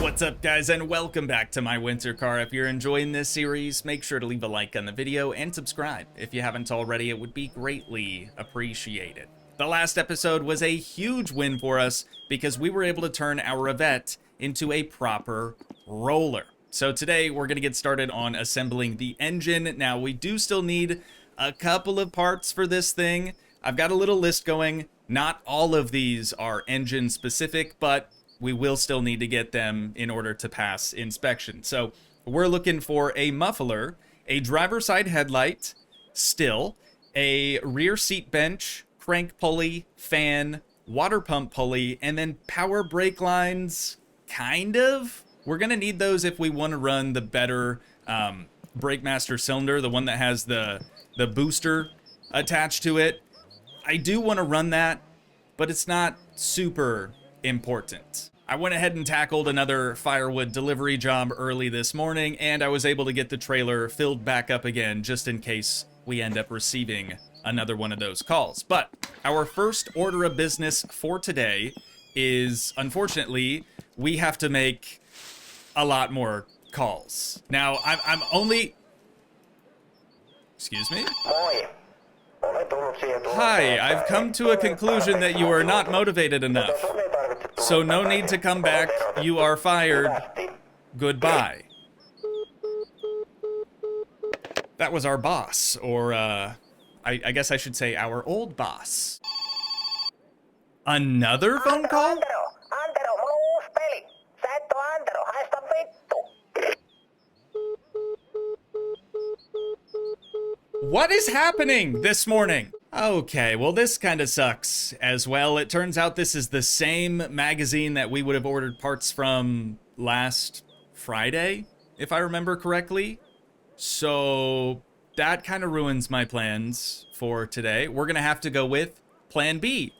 What's up, guys, and welcome back to my winter car. If you're enjoying this series, make sure to leave a like on the video and subscribe. If you haven't already, it would be greatly appreciated. The last episode was a huge win for us because we were able to turn our Yvette into a proper roller. So today we're going to get started on assembling the engine. Now, we do still need a couple of parts for this thing. I've got a little list going. Not all of these are engine specific, but we will still need to get them in order to pass inspection. So we're looking for a muffler, a driver's side headlight, still, a rear seat bench, crank pulley, fan, water pump pulley, and then power brake lines, kind of. We're gonna need those if we want to run the better brake master cylinder, the one that has the booster attached to it. I do want to run that, but it's not super important. I went ahead and tackled another firewood delivery job early this morning, and I was able to get the trailer filled back up again just in case we end up receiving another one of those calls. But our first order of business for today is, unfortunately, we have to make a lot more calls. Now, I'm only... Excuse me? Hi, I've come to a conclusion that you are not motivated enough. So no need to come back. You are fired. Goodbye. That was our boss, or I guess I should say our old boss. Another phone call? What is happening this morning? Okay, well, this kind of sucks as well. It turns out this is the same magazine that we would have ordered parts from last Friday, if I remember correctly. So that kind of ruins my plans for today. We're going to have to go with Plan B,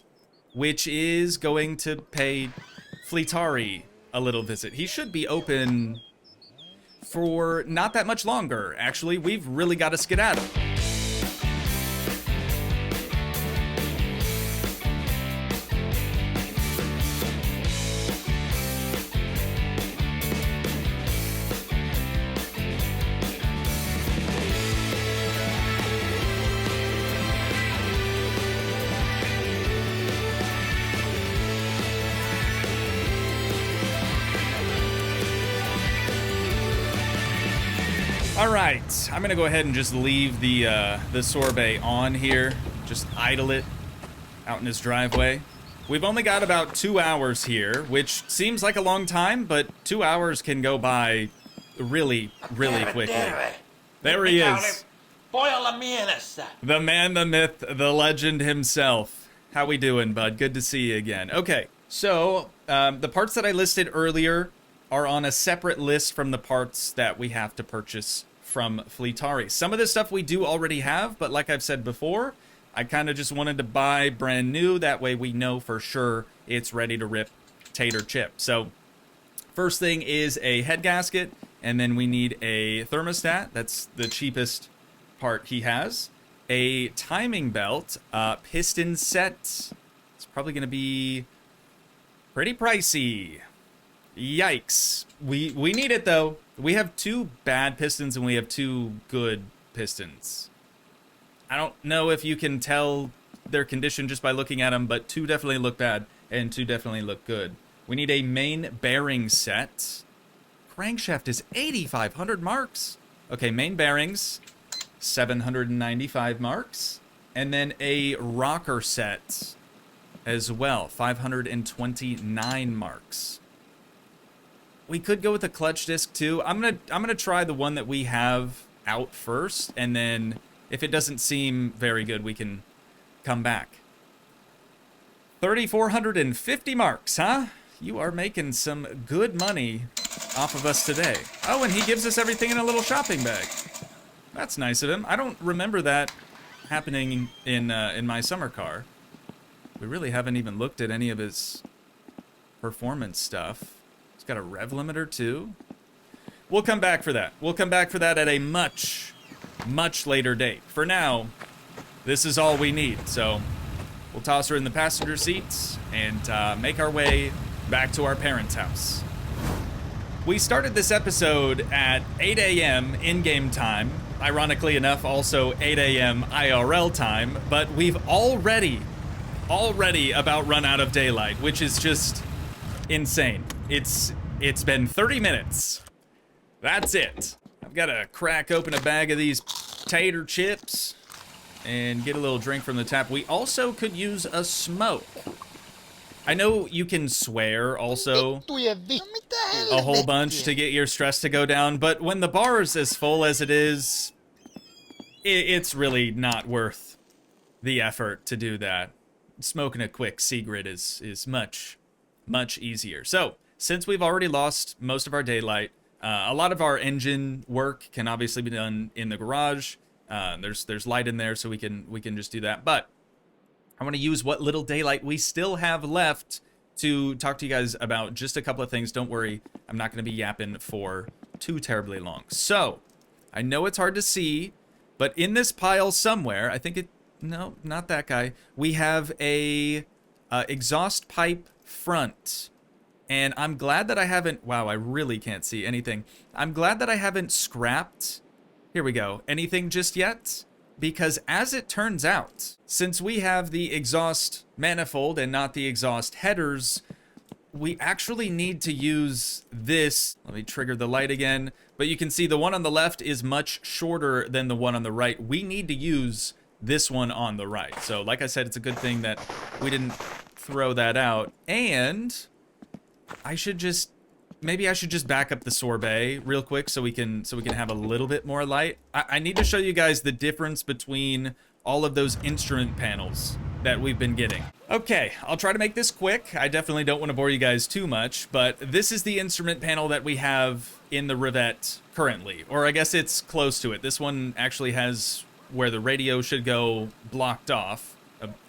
which is going to pay Fleetari a little visit. He should be open for not that much longer. Actually, we've really got to skedaddle. All right, I'm gonna go ahead and just leave the sorbet on here. Just idle it out in his driveway. We've only got about 2 hours here, which seems like a long time, but 2 hours can go by really, really quickly. There he is. The man, the myth, the legend himself. How we doing, bud? Good to see you again. Okay, so the parts that I listed earlier are on a separate list from the parts that we have to purchase from Fleetari. Some of this stuff we do already have, but like I've said before, I kind of just wanted to buy brand new. That way we know for sure it's ready to rip tater chip. So first thing is a head gasket, and then we need a thermostat. That's the cheapest part he has. A timing belt, piston set. It's probably going to be pretty pricey. Yikes. We need it, though. We have 2 bad pistons and we have 2 good pistons. I don't know if you can tell their condition just by looking at them, but 2 definitely look bad and 2 definitely look good. We need a main bearing set. Crankshaft is 8,500 marks. Okay, main bearings, 795 marks. And then a rocker set as well, 529 marks. We could go with a clutch disc too. I'm gonna try the one that we have out first, and then if it doesn't seem very good, we can come back. 3,450 marks, huh? You are making some good money off of us today. Oh, and he gives us everything in a little shopping bag. That's nice of him. I don't remember that happening in my summer car. We really haven't even looked at any of his performance stuff. It's got a rev limiter too. We'll come back for that. We'll come back for that at a much, much later date. For now, this is all we need. So we'll toss her in the passenger seats and make our way back to our parents' house. We started this episode at 8 a.m. in-game time. Ironically enough, also 8 a.m. IRL time, but we've already about run out of daylight, which is just insane. It's been 30 minutes. That's it. I've got to crack open a bag of these tater chips and get a little drink from the tap. We also could use a smoke. I know you can swear also a whole bunch to get your stress to go down, but when the bar is as full as it is, it's really not worth the effort to do that. Smoking a quick cigarette is much easier. So, since we've already lost most of our daylight, a lot of our engine work can obviously be done in the garage. There's light in there, so we can just do that. But I want to use what little daylight we still have left to talk to you guys about just a couple of things. Don't worry, I'm not going to be yapping for too terribly long. So, I know it's hard to see, but in this pile somewhere, I think no, not that guy. We have a exhaust pipe front. And I'm glad that I haven't... Wow, I really can't see anything. I'm glad that I haven't scrapped... Here we go. Anything just yet? Because as it turns out, since we have the exhaust manifold and not the exhaust headers, we actually need to use this. Let me trigger the light again. But you can see the one on the left is much shorter than the one on the right. We need to use this one on the right. So like I said, it's a good thing that we didn't throw that out. And maybe I should just back up the sorbet real quick so we can have a little bit more light. I need to show you guys the difference between all of those instrument panels that we've been getting. Okay, I'll try to make this quick. I definitely don't want to bore you guys too much, but this is the instrument panel that we have in the Rivette currently, or I guess it's close to it. This one actually has where the radio should go blocked off.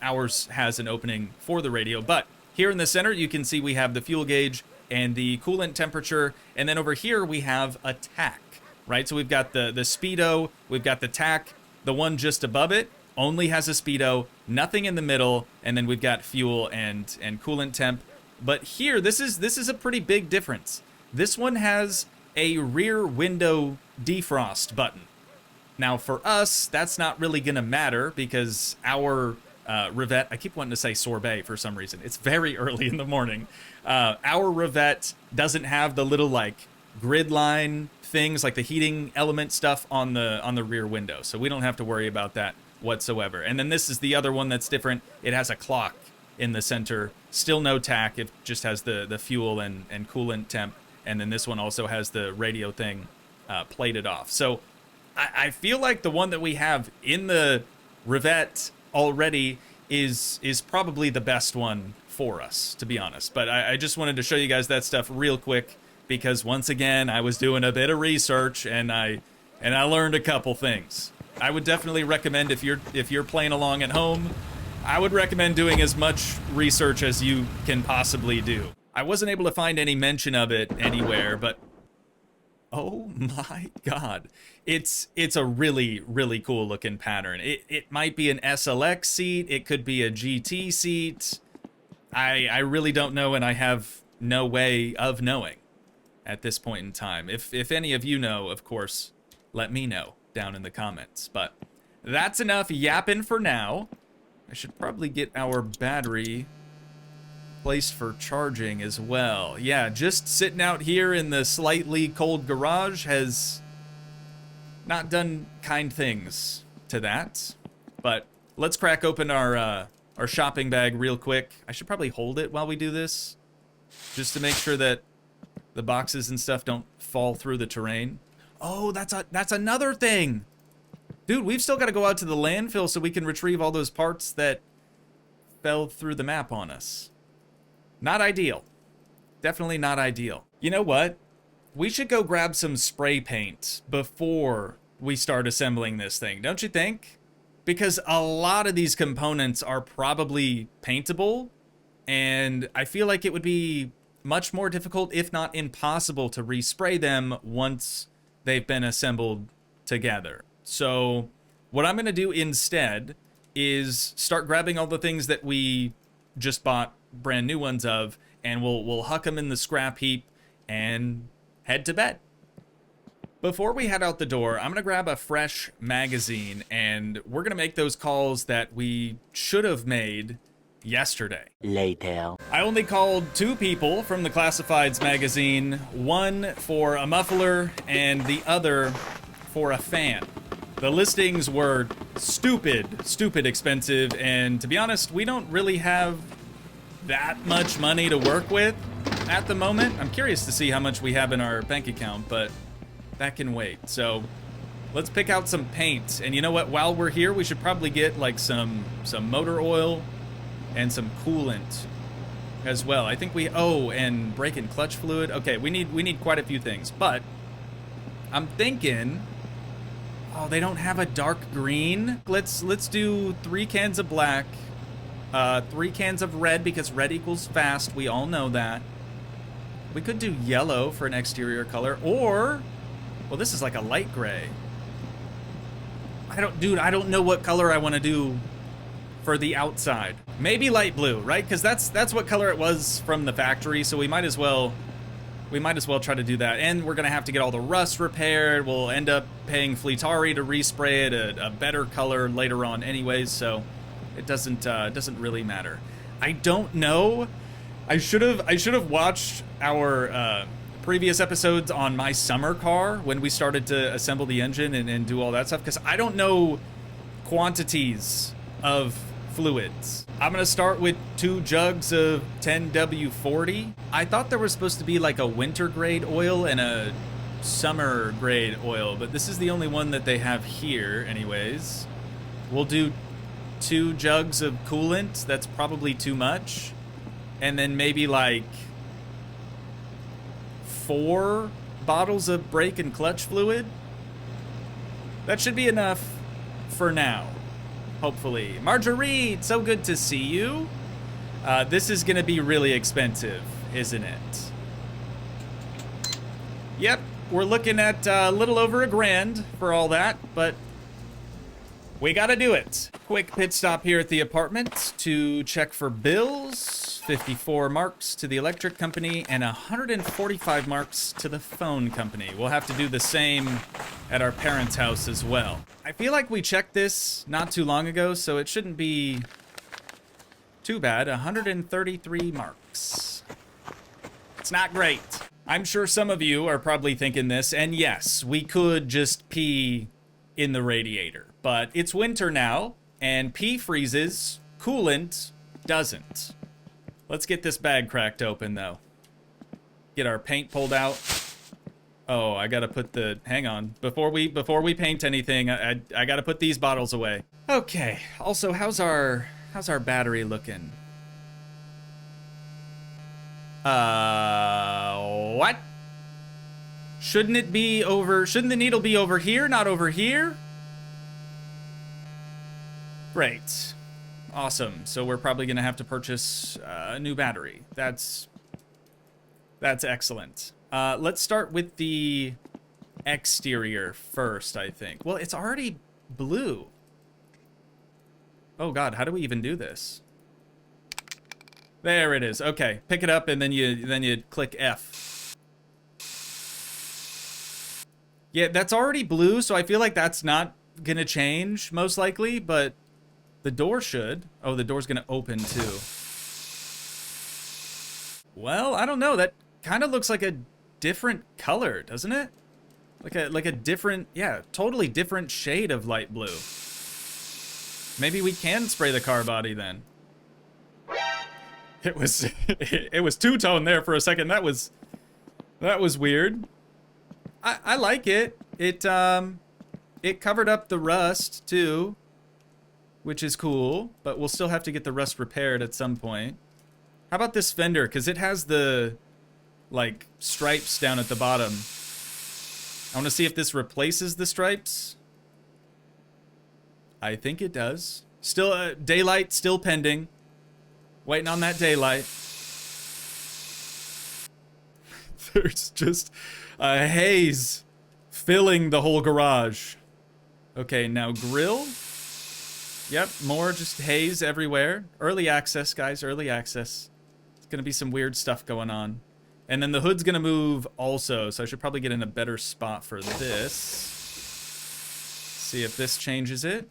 Ours has an opening for the radio, but here in the center, you can see we have the fuel gauge and the coolant temperature, and then over here we have a tach, right? So we've got the speedo, we've got the tach, the one just above it only has a speedo, nothing in the middle, and then we've got fuel and coolant temp. But here, this is a pretty big difference. This one has a rear window defrost button. Now for us, that's not really gonna matter because our Rivette, I keep wanting to say sorbet for some reason. It's very early in the morning. Our Rivette doesn't have the little like grid line things like the heating element stuff on the rear window. So we don't have to worry about that whatsoever. And then this is the other one that's different. It has a clock in the center. Still no tach. It just has the fuel and coolant temp. And then this one also has the radio thing plated off. So I feel like the one that we have in the Rivette already is probably the best one for us, to be honest. But I just wanted to show you guys that stuff real quick because once again I was doing a bit of research and I learned a couple things. I would definitely recommend if you're playing along at home, I would recommend doing as much research as you can possibly do. I wasn't able to find any mention of it anywhere, but oh my god. It's a really, really cool looking pattern. It might be an SLX seat, it could be a GT seat. I really don't know, and I have no way of knowing at this point in time. If any of you know, of course, let me know down in the comments. But that's enough yapping for now. I should probably get our battery placed for charging as well. Yeah, just sitting out here in the slightly cold garage has not done kind things to that. But let's crack open our shopping bag real quick. I should probably hold it while we do this, just to make sure that the boxes and stuff don't fall through the terrain. Oh, that's another thing. Dude, we've still got to go out to the landfill so we can retrieve all those parts that fell through the map on us. Not ideal. Definitely not ideal. You know what? We should go grab some spray paint before we start assembling this thing, don't you think? Because a lot of these components are probably paintable, and I feel like it would be much more difficult, if not impossible, to respray them once they've been assembled together. So what I'm going to do instead is start grabbing all the things that we just bought brand new ones of, and we'll huck them in the scrap heap and head to bed. Before we head out the door, I'm gonna grab a fresh magazine and we're gonna make those calls that we should have made yesterday. Later. I only called 2 people from the Classifieds magazine, one for a muffler and the other for a fan. The listings were stupid expensive, and to be honest, we don't really have that much money to work with at the moment. I'm curious to see how much we have in our bank account, but that can wait. So let's pick out some paint. And you know what? While we're here, we should probably get like some motor oil and some coolant as well. I think and brake and clutch fluid. Okay, we need quite a few things. But I'm thinking, oh, they don't have a dark green. Let's do 3 cans of black, 3 cans of red because red equals fast. We all know that. We could do yellow for an exterior color, or well, this is like a light gray. I don't know what color I want to do for the outside. Maybe light blue, right? Because that's what color it was from the factory, so we might as well try to do that. And we're gonna have to get all the rust repaired. We'll end up paying Fleetari to respray it a better color later on anyways, so it doesn't really matter. I don't know. I should have watched our previous episodes on my summer car when we started to assemble the engine and do all that stuff, because I don't know quantities of fluids. I'm gonna start with 2 jugs of 10W40. I thought there was supposed to be like a winter grade oil and a summer grade oil, but this is the only one that they have here anyways. We'll do 2 jugs of coolant. That's probably too much. And then maybe like 4 bottles of brake and clutch fluid. That should be enough for now, hopefully. Marjorie, so good to see you. This is gonna be really expensive, isn't it? Yep, we're looking at a little over $1,000 for all that, but we gotta do it. Quick pit stop here at the apartment to check for bills. 54 marks to the electric company and 145 marks to the phone company. We'll have to do the same at our parents' house as well. I feel like we checked this not too long ago, so it shouldn't be too bad. 133 marks. It's not great. I'm sure some of you are probably thinking this, and yes, we could just pee in the radiator, but it's winter now, and pee freezes, coolant doesn't. Let's get this bag cracked open, though. Get our paint pulled out. Oh, I gotta put the... Hang on. Before we paint anything, I gotta put these bottles away. Okay. Also, how's our battery looking? What? Shouldn't it be over... Shouldn't the needle be over here, not over here? Great. Awesome. So we're probably gonna have to purchase a new battery. That's excellent. Let's start with the exterior first, I think. Well, it's already blue. Oh God, how do we even do this? There it is. Okay, pick it up and then you click F. Yeah, that's already blue, so I feel like that's not gonna change most likely, but the door should. Oh, the door's gonna open too. Well, I don't know. That kind of looks like a different color, doesn't it? Like a different, yeah, totally different shade of light blue. Maybe we can spray the car body then. It was two-tone there for a second. That was weird. I like it. It covered up the rust too, which is cool, but we'll still have to get the rust repaired at some point. How about this fender? Because it has the, like, stripes down at the bottom. I want to see if this replaces the stripes. I think it does. Still, daylight still pending. Waiting on that daylight. There's just a haze filling the whole garage. Okay, now grill. Yep, more just haze everywhere. Early access, guys, early access. It's gonna be some weird stuff going on. And then the hood's gonna move also, so I should probably get in a better spot for this. See if this changes it.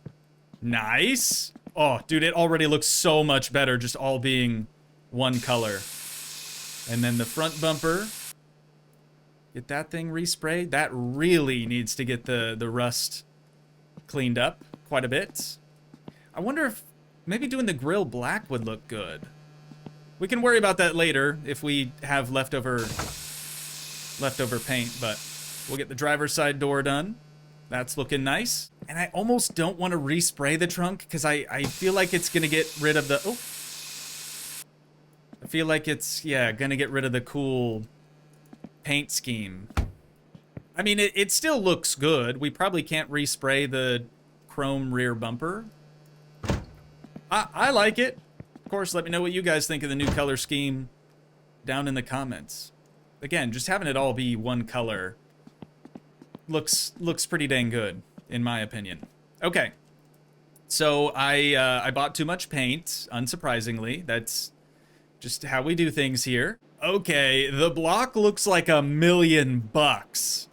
Nice! Oh, dude, it already looks so much better just all being one color. And then the front bumper. Get that thing resprayed. That really needs to get the rust cleaned up quite a bit. I wonder if maybe doing the grill black would look good. We can worry about that later if we have leftover paint, but we'll get the driver's side door done. That's looking nice. And I almost don't want to respray the trunk because I feel like it's going to get rid of the... Oh. I feel like it's, yeah, going to get rid of the cool paint scheme. I mean, it still looks good. We probably can't respray the chrome rear bumper. I like it. Of course, let me know what you guys think of the new color scheme down in the comments. Again, just having it all be one color looks pretty dang good, in my opinion. Okay, so I bought too much paint, unsurprisingly. That's just how we do things here. Okay, the block looks like $1,000,000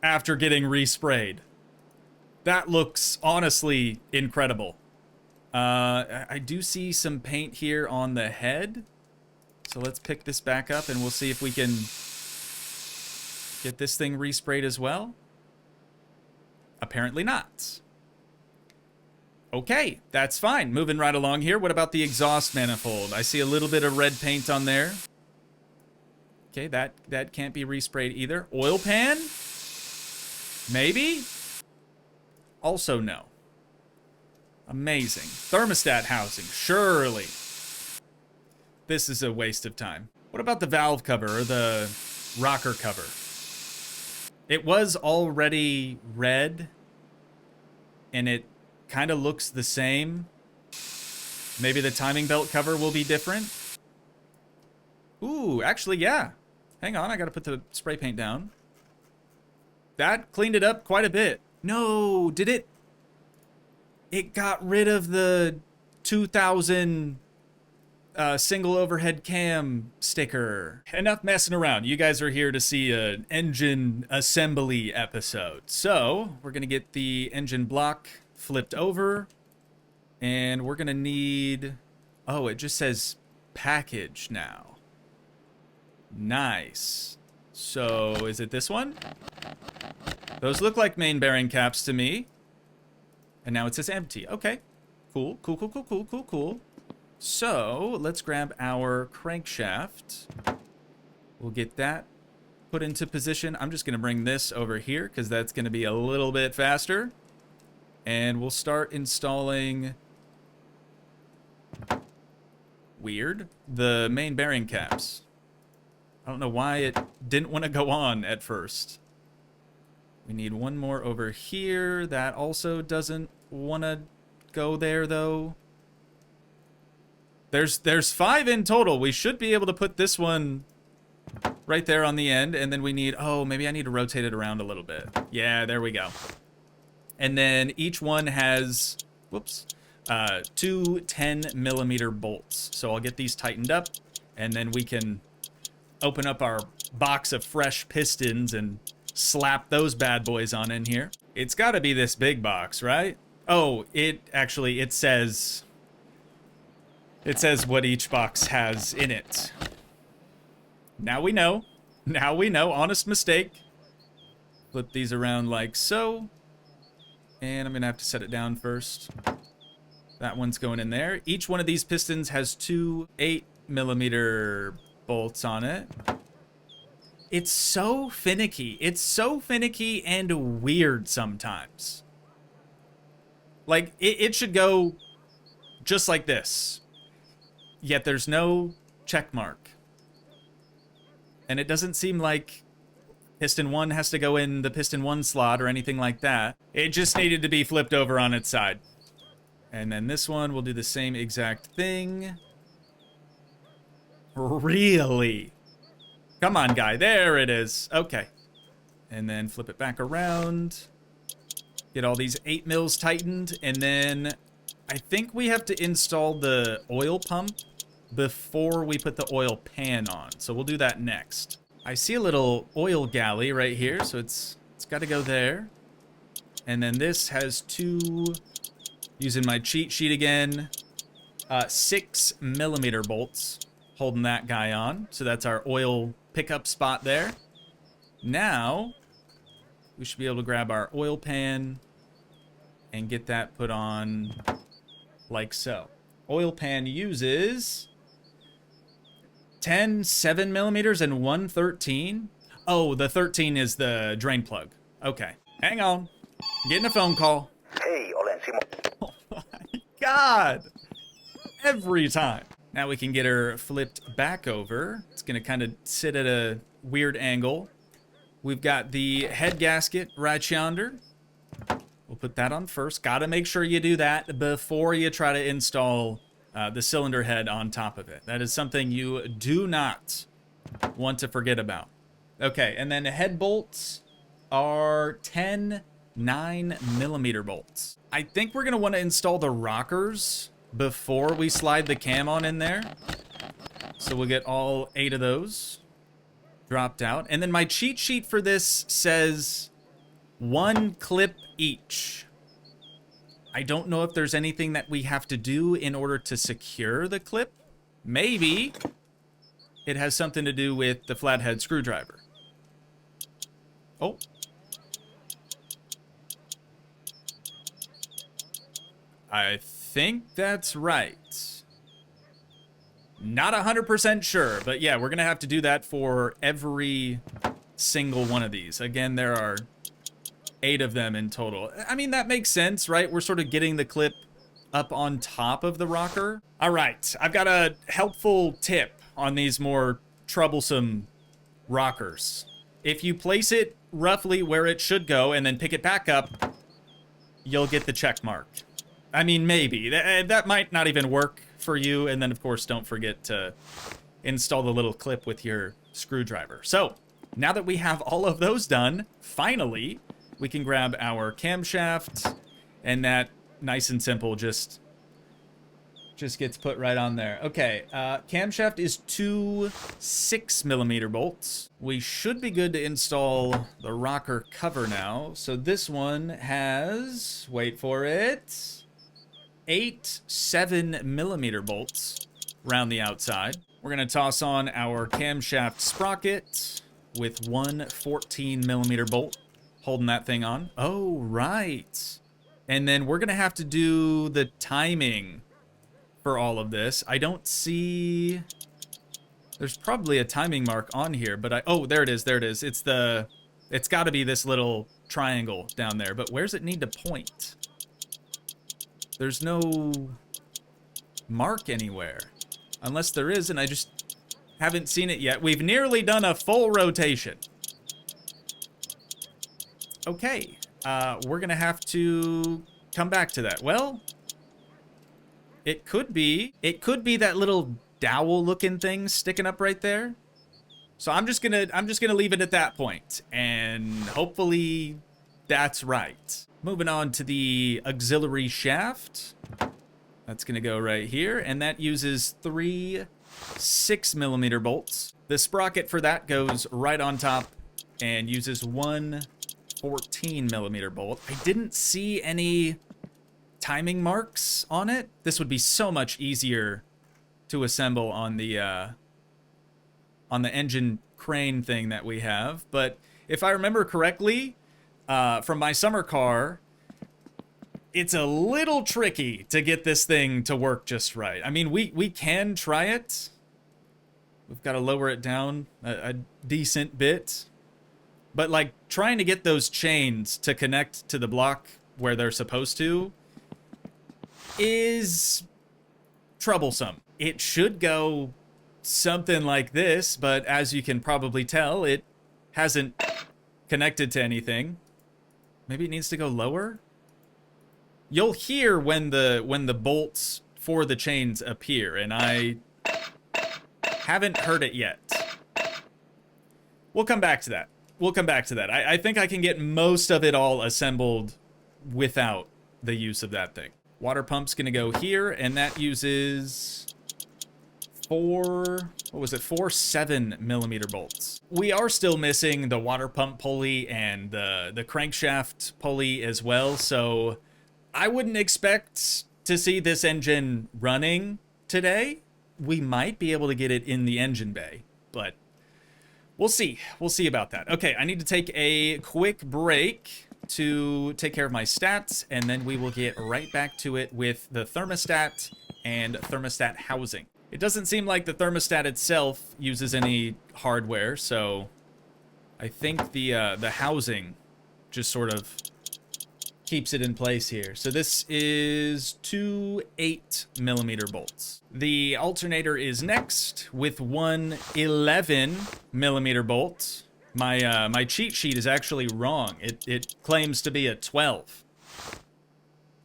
after getting resprayed. That looks honestly incredible. I do see some paint here on the head. So let's pick this back up and we'll see if we can get this thing resprayed as well. Apparently not. Okay, that's fine. Moving right along here. What about the exhaust manifold? I see a little bit of red paint on there. Okay, that can't be resprayed either. Oil pan? Maybe? Also no. Amazing. Thermostat housing, surely. This is a waste of time. What about the valve cover or the rocker cover? It was already red, and it kind of looks the same. Maybe the timing belt cover will be different. Ooh, actually, yeah. Hang on, I gotta put the spray paint down. That cleaned it up quite a bit. No, did it? It got rid of the 2000 single overhead cam sticker. Enough messing around. You guys are here to see an engine assembly episode. So we're gonna get the engine block flipped over, and we're gonna need... Oh, it just says package now. Nice. So is it this one? Those look like main bearing caps to me. And now it says empty. Okay. Cool, cool, cool, cool, cool, cool, cool. So, let's grab our crankshaft. We'll get that put into position. I'm just going to bring this over here because that's going to be a little bit faster. And we'll start installing... Weird. The main bearing caps. I don't know why it didn't want to go on at first. We need one more over here. That also doesn't want to go there, though. There's 5 in total. We should be able to put this one right there on the end. And then we need... Oh, maybe I need to rotate it around a little bit. Yeah, there we go. And then each one has... Whoops. 2 10mm bolts. So I'll get these tightened up. And then we can open up our box of fresh pistons and slap those bad boys on in here. It's got to be this big box, right? Oh, it says what each box has in it. Now we know. Now we know. Honest mistake. Flip these around like so. And I'm going to have to set it down first. That one's going in there. Each one of these pistons has 2 8mm bolts on it. It's so finicky. It's so finicky and weird sometimes. Like, it should go just like this. Yet there's no check mark. And it doesn't seem like piston 1 has to go in the piston 1 slot or anything like that. It just needed to be flipped over on its side. And then this one will do the same exact thing. Really? Come on, guy. There it is. Okay. And then flip it back around. Get all these 8mm tightened. And then I think we have to install the oil pump before we put the oil pan on. So we'll do that next. I see a little oil galley right here, so it's got to go there. And then this has two, using my cheat sheet again, 6mm bolts holding that guy on. So that's our oil pickup spot there. Now, we should be able to grab our oil pan and get that put on like so. Oil pan uses 10 7mm and one 13. Oh, the 13 is the drain plug. Okay, hang on. I'm getting a phone call. Hey, Olensimo. Oh my God. Every time. Now we can get her flipped back over. It's gonna kind of sit at a weird angle. We've got the head gasket right yonder. We'll put that on first. Gotta make sure you do that before you try to install the cylinder head on top of it. That is something you do not want to forget about. Okay, and then the head bolts are 10 9mm bolts. I think we're gonna want to install the rockers before we slide the cam on in there. So we'll get all 8 of those dropped out. And then my cheat sheet for this says 1 clip each. I don't know if there's anything that we have to do in order to secure the clip. Maybe it has something to do with the flathead screwdriver. Oh. I think that's right. Not 100% sure, but yeah, we're gonna have to do that for every single one of these. Again, there are 8 of them in total. I mean, that makes sense, right? We're sort of getting the clip up on top of the rocker. All right, I've got a helpful tip on these more troublesome rockers. If you place it roughly where it should go and then pick it back up, you'll get the check mark. I mean, maybe. That might not even work for you. And then, of course, don't forget to install the little clip with your screwdriver. So, now that we have all of those done, finally, we can grab our camshaft, and that, nice and simple, just gets put right on there. Okay, camshaft is 2 6mm bolts. We should be good to install the rocker cover now. So this one has, wait for it, 8 7mm bolts around the outside. We're gonna toss on our camshaft sprocket with 1 14mm bolt holding that thing on. Oh, right. And then we're gonna have to do the timing for all of this. I don't see, there's probably a timing mark on here, but oh, there it is, there it is. It's gotta be this little triangle down there, but where's it need to point? There's no mark anywhere, unless there is, and I just haven't seen it yet. We've nearly done a full rotation. Okay, we're gonna have to come back to that. Well, it could be that little dowel-looking thing sticking up right there. So I'm just gonna leave it at that point, and hopefully that's right. Moving on to the auxiliary shaft. That's gonna go right here, and that uses 3 6mm bolts. The sprocket for that goes right on top and uses 1 14mm bolt. I didn't see any timing marks on it. This would be so much easier to assemble on the engine crane thing that we have. But if I remember correctly, from my summer car, it's a little tricky to get this thing to work just right. I mean, we can try it. We've got to lower it down a decent bit. But like trying to get those chains to connect to the block where they're supposed to is troublesome. It should go something like this, but as you can probably tell, it hasn't connected to anything. Maybe it needs to go lower? You'll hear when the bolts for the chains appear, and I haven't heard it yet. We'll come back to that. We'll come back to that. I think I can get most of it all assembled without the use of that thing. Water pump's gonna go here, and that uses what was it, 4 7mm bolts. We are still missing the water pump pulley and the crankshaft pulley as well, so I wouldn't expect to see this engine running today. We might be able to get it in the engine bay, but we'll see. We'll see about that. Okay, I need to take a quick break to take care of my stats, and then we will get right back to it with the thermostat and thermostat housing. It doesn't seem like the thermostat itself uses any hardware, so I think the housing just sort of keeps it in place here. So this is 2 8mm bolts. The alternator is next with one 11mm bolt. My cheat sheet is actually wrong. It claims to be a 12.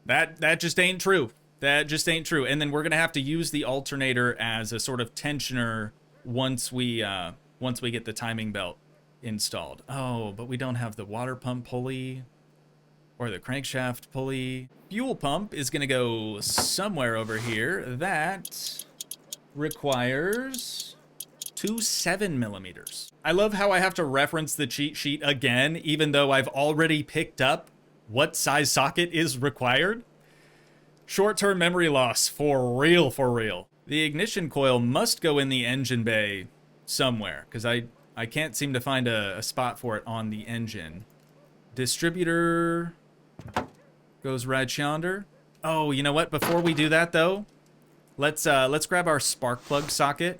That just ain't true. That just ain't true. And then we're gonna have to use the alternator as a sort of tensioner once we get the timing belt installed. Oh, but we don't have the water pump pulley or the crankshaft pulley. Fuel pump is gonna go somewhere over here. That requires 2 7mm. I love how I have to reference the cheat sheet again, even though I've already picked up what size socket is required. Short-term memory loss, for real, for real. The ignition coil must go in the engine bay somewhere, because I can't seem to find a spot for it on the engine. Distributor goes right yonder. Oh, you know what? Before we do that, though, let's grab our spark plug socket,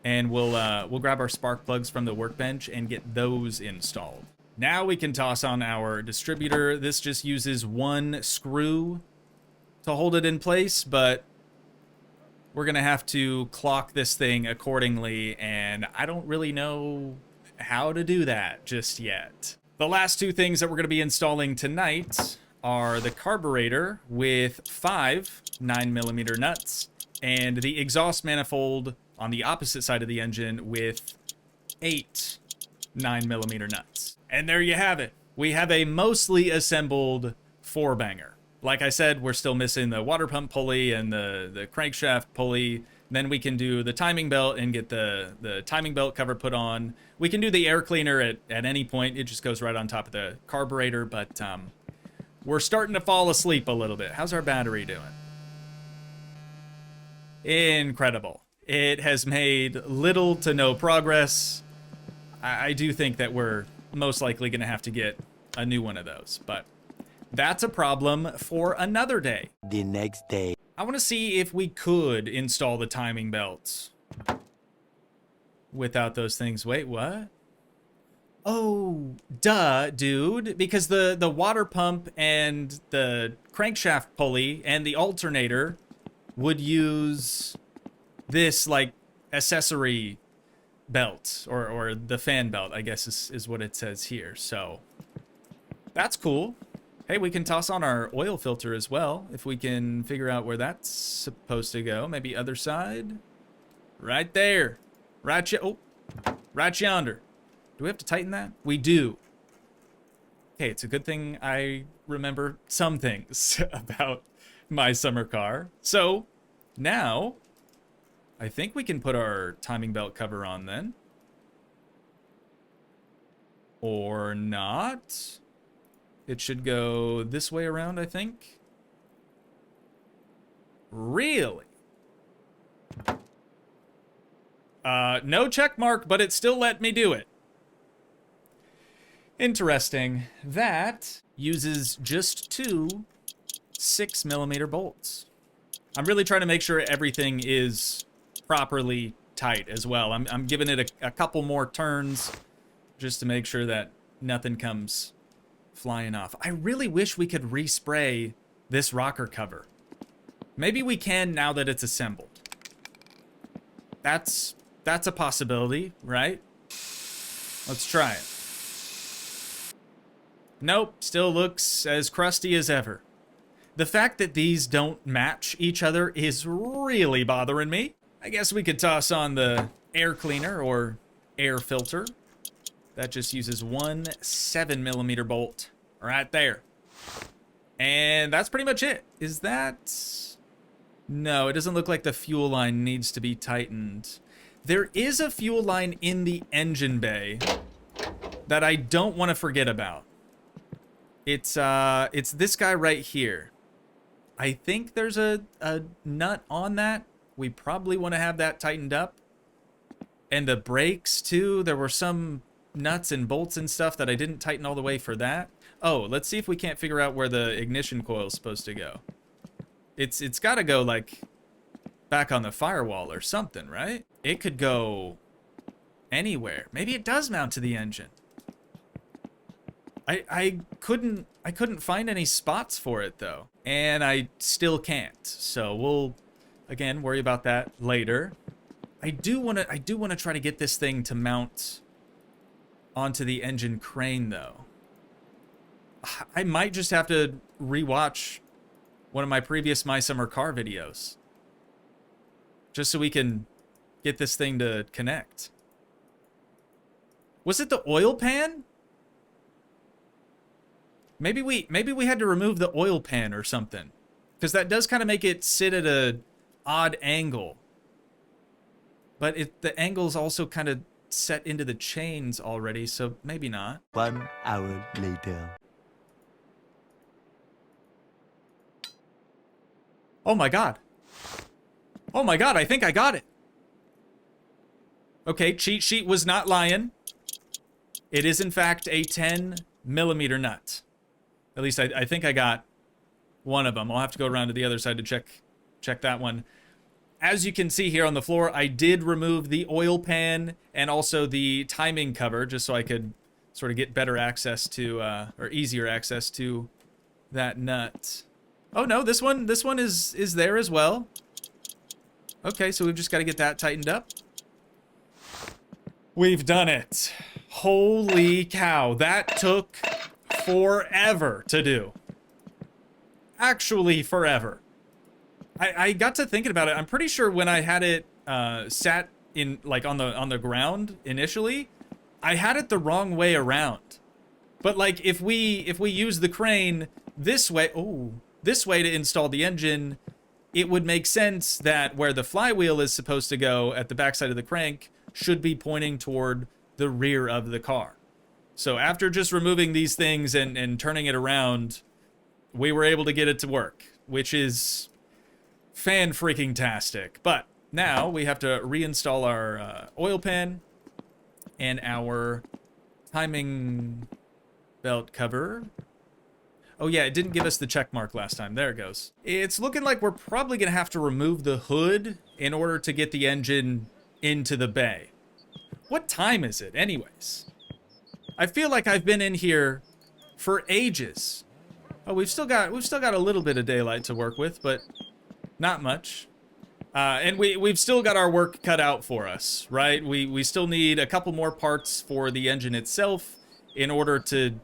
and we'll grab our spark plugs from the workbench and get those installed. Now we can toss on our distributor. This just uses one screw to hold it in place, but we're gonna have to clock this thing accordingly, and I don't really know how to do that just yet. The last two things that we're gonna be installing tonight are the carburetor with 5 9mm nuts and the exhaust manifold on the opposite side of the engine with 8 9mm nuts. And there you have it. We have a mostly assembled 4-banger. Like I said, we're still missing the water pump pulley and the crankshaft pulley. Then we can do the timing belt and get the timing belt cover put on. We can do the air cleaner at any point. It just goes right on top of the carburetor, but we're starting to fall asleep a little bit. How's our battery doing? Incredible. It has made little to no progress. I do think that we're most likely going to have to get a new one of those, but that's a problem for another day. The next day. I want to see if we could install the timing belts without those things. Wait, what? Oh, duh, dude. Because the water pump and the crankshaft pulley and the alternator would use this, like, accessory belt, or the fan belt, I guess is what it says here. So that's cool. Hey, we can toss on our oil filter as well, if we can figure out where that's supposed to go. Maybe other side? Right there. Right yonder. Do we have to tighten that? We do. Okay, it's a good thing I remember some things about my summer car. So, now, I think we can put our timing belt cover on then. Or not. It should go this way around, I think. Really? No check mark, but it still let me do it. Interesting. That uses just 2 6mm bolts. I'm really trying to make sure everything is properly tight as well. I'm giving it a couple more turns just to make sure that nothing comes flying off. I really wish we could respray this rocker cover. Maybe we can now that it's assembled. That's a possibility, right? Let's try it. Nope, still looks as crusty as ever. The fact that these don't match each other is really bothering me. I guess we could toss on the air cleaner or air filter. That just uses one 7mm bolt right there. And that's pretty much it. Is that No, it doesn't look like the fuel line needs to be tightened. There is a fuel line in the engine bay that I don't want to forget about. It's this guy right here. I think there's a nut on that. We probably want to have that tightened up. And the brakes too. There were some nuts and bolts and stuff that I didn't tighten all the way for that. Oh, let's see if we can't figure out where the ignition coil is supposed to go. It's got to go like back on the firewall or something, right? It could go anywhere. Maybe it does mount to the engine. I couldn't find any spots for it though, and I still can't. So we'll again worry about that later. I do want to try to get this thing to mount onto the engine crane though. I might just have to rewatch one of my previous My Summer Car videos just so we can get this thing to connect. Was it the oil pan? Maybe we had to remove the oil pan or something, because that does kind of make it sit at a odd angle. But the angle's also kind of set into the chains already, so maybe not. 1 hour later. Oh my god. Oh my god, I think I got it. Okay, cheat sheet was not lying. It is in fact a 10mm nut. At least I think I got one of them. I'll have to go around to the other side to check that one. As you can see here on the floor, I did remove the oil pan and also the timing cover just so I could sort of get better access to, or easier access to that nut. Oh no, this one is there as well. Okay, so we've just got to get that tightened up. We've done it. Holy cow, that took forever to do. Actually, forever. I got to thinking about it. I'm pretty sure when I had it sat in like on the ground initially, I had it the wrong way around. But like if we use the crane this way, this way to install the engine, it would make sense that where the flywheel is supposed to go at the backside of the crank should be pointing toward the rear of the car. So after just removing these things and turning it around, we were able to get it to work, which is fan-freaking-tastic. But now we have to reinstall our oil pan and our timing belt cover. Oh yeah, it didn't give us the check mark last time. There it goes. It's looking like we're probably going to have to remove the hood in order to get the engine into the bay. What time is it anyways? I feel like I've been in here for ages. Oh, we've still got a little bit of daylight to work with, but not much. And we've still got our work cut out for us, right? We still need a couple more parts for the engine itself in order to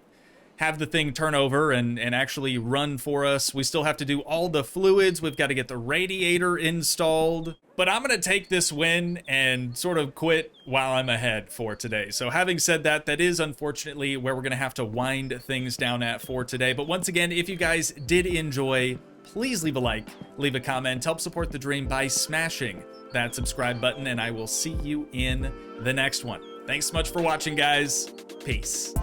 have the thing turn over and actually run for us. We still have to do all the fluids. We've got to get the radiator installed. But I'm going to take this win and sort of quit while I'm ahead for today. So having said that, that is unfortunately where we're going to have to wind things down at for today. But once again, if you guys did enjoy, please leave a like, leave a comment, help support the dream by smashing that subscribe button, and I will see you in the next one. Thanks so much for watching, guys. Peace.